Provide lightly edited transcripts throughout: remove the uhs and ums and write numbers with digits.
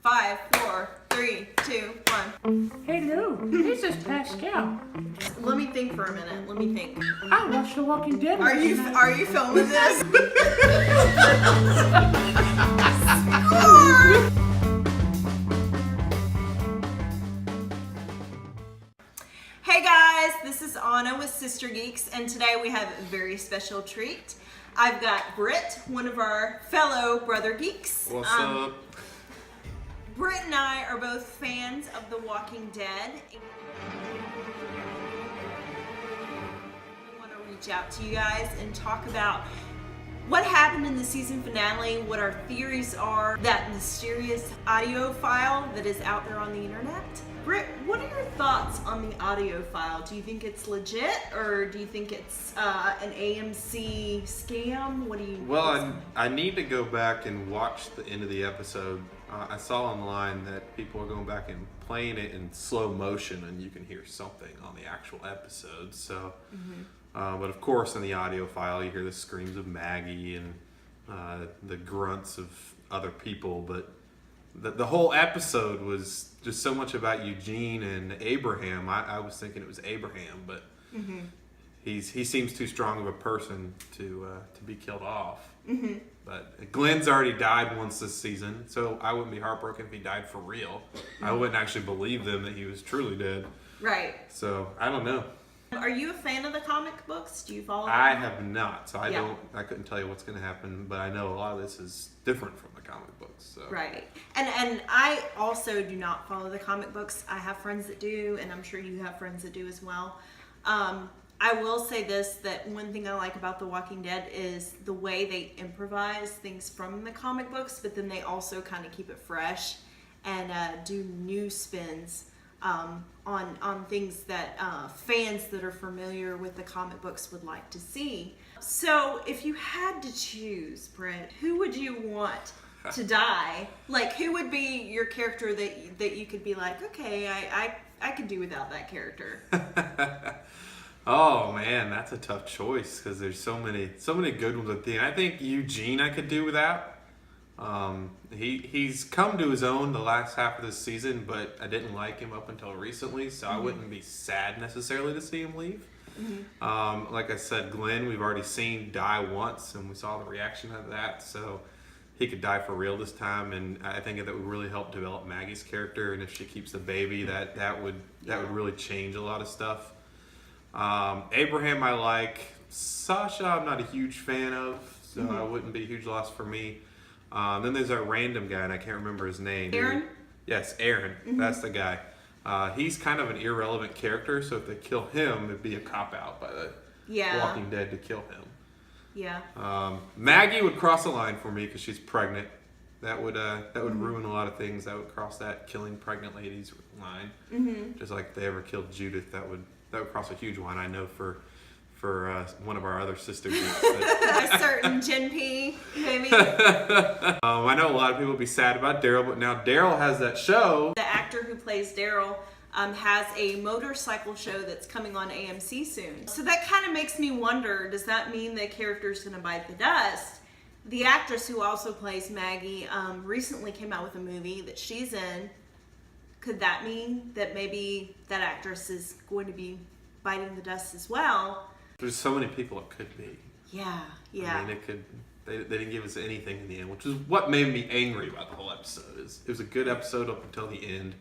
5, 4, 3, 2, 1. Hello, this is Pascal. Let me think for a minute. Let me think. I watched The Walking Dead. Are you filming this? Score! Hey guys, this is Anna with Sister Geeks, and today we have a very special treat. I've got Britt, one of our fellow brother geeks. What's up? Britt and I are both fans of The Walking Dead. I want to reach out to you guys and talk about what happened in the season finale, what our theories are, that mysterious audio file that is out there on the internet. Britt, what are your thoughts on the audio file? Do you think it's legit, or do you think it's an AMC scam? What do you? Well, I need to go back and watch the end of the episode. I saw online that people are going back and playing it in slow motion, and you can hear something on the actual episode. So, but of course, in the audio file, you hear the screams of Maggie and the grunts of other people. But the whole episode was just so much about Eugene and Abraham. I was thinking it was Abraham, but he seems too strong of a person to be killed off. But Glenn's already died once this season, so I wouldn't be heartbroken if he died for real. I wouldn't actually believe them that he was truly dead. Right. So I don't know. Are you a fan of the comic books? Do you follow them? I have not, so I couldn't tell you what's going to happen, but I know a lot of this is different from the comic books. So. Right. And I also do not follow the comic books. I have friends that do, and I'm sure you have friends that do as well. I will say this, that one thing I like about The Walking Dead is the way they improvise things from the comic books, but then they also kind of keep it fresh and do new spins on things that fans that are familiar with the comic books would like to see. So if you had to choose, Brent, who would you want to die? Like, who would be your character that you could be like, okay, I could do without that character? Oh man, that's a tough choice because there's so many good ones at the end. I think Eugene I could do without. He's come to his own the last half of this season, but I didn't like him up until recently, so I wouldn't be sad necessarily to see him leave. Like I said, Glenn, we've already seen die once, and we saw the reaction of that, so he could die for real this time, and I think that would really help develop Maggie's character, and if she keeps the baby, that would really change a lot of stuff. Abraham I like. Sasha I'm not a huge fan of, so I wouldn't be a huge loss for me. Then there's that random guy, and I can't remember his name. Aaron? Yes, Aaron. That's the guy. He's kind of an irrelevant character, so if they kill him, it'd be a cop-out by the Walking Dead to kill him. Yeah. Maggie would cross a line for me because she's pregnant. That would ruin a lot of things. That would cross that killing pregnant ladies line. Just like if they ever killed Judith, that would cross a huge line. I know for one of our other sister groups. A certain Gen P, maybe. I know a lot of people would be sad about Daryl, but now Daryl has that show. The actor who plays Daryl has a motorcycle show that's coming on AMC soon. So that kind of makes me wonder, does that mean the character's going to bite the dust? The actress who also plays Maggie recently came out with a movie that she's in. Could that mean that maybe that actress is going to be biting the dust as well? There's so many people it could be. Yeah. I mean, it could. They didn't give us anything in the end, which is what made me angry about the whole episode. It was a good episode up until the end.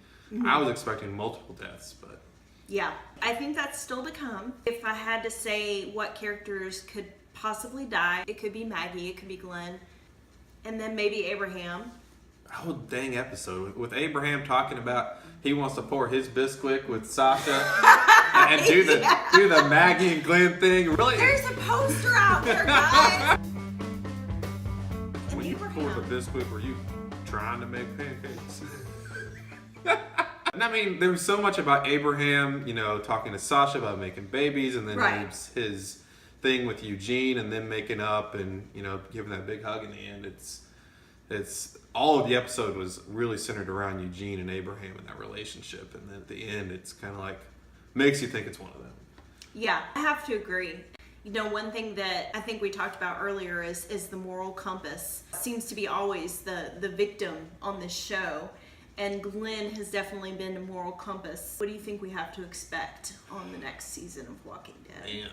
I was expecting multiple deaths, but yeah, I think that's still to come. If I had to say what characters could possibly die, it could be Maggie, it could be Glenn, and then maybe Abraham. Oh, dang episode with Abraham talking about he wants to pour his biscuit with Sasha and do the Maggie and Glenn thing. Really, there's a poster out there, guys. When you pour the biscuit, were you trying to make pancakes? And I mean, there was so much about Abraham, talking to Sasha about making babies, and then his thing with Eugene, and then making up, and giving that big hug in the end. It's all of the episode was really centered around Eugene and Abraham and that relationship, and then at the end, it's kind of like makes you think it's one of them. Yeah, I have to agree. One thing that I think we talked about earlier is the moral compass. Seems to be always the victim on this show. and Glenn has definitely been a moral compass. What do you think we have to expect on the next season of Walking Dead? Man,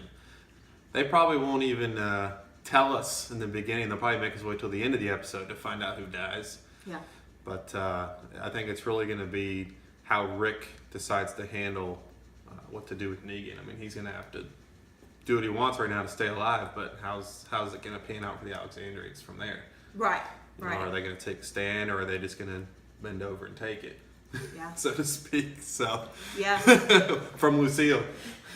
they probably won't even tell us in the beginning. They'll probably make us wait till the end of the episode to find out who dies. Yeah. But I think it's really going to be how Rick decides to handle what to do with Negan. I mean, he's going to have to do what he wants right now to stay alive, but how's it going to pan out for the Alexandrians from there? Right. You know, Right. are they going to take a stand, or are they just going to bend over and take it, Yeah. so to speak? So Yeah. from Lucille.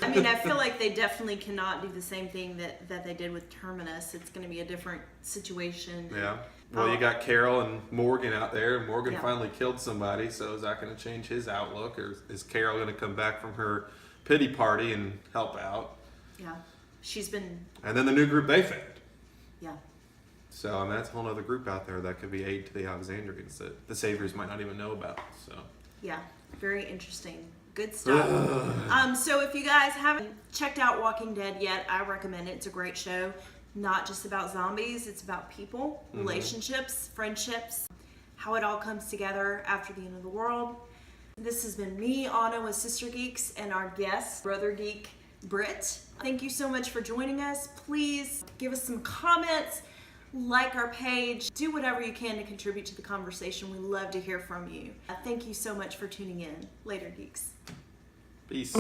I mean, I feel like they definitely cannot do the same thing that they did with Terminus. It's going to be a different situation. Yeah. Well, you got Carol and Morgan out there. Morgan Yeah. finally killed somebody, so is that going to change his outlook, or is Carol going to come back from her pity party and help out? Yeah. She's been. And then the new group they found. Yeah. So, I mean, that's a whole other group out there that could be aid to the Alexandrians that the Saviors might not even know about. So, Yeah. Very interesting. Good stuff. So if you guys haven't checked out Walking Dead yet, I recommend it. It's a great show. Not just about zombies, it's about people, relationships, friendships, how it all comes together after the end of the world. This has been me, Anna, with Sister Geeks, and our guest, Brother Geek, Britt. Thank you so much for joining us. Please give us some comments, like our page, do whatever you can to contribute to the conversation. We love to hear from you. Thank you so much for tuning in. Later, Geeks. peace.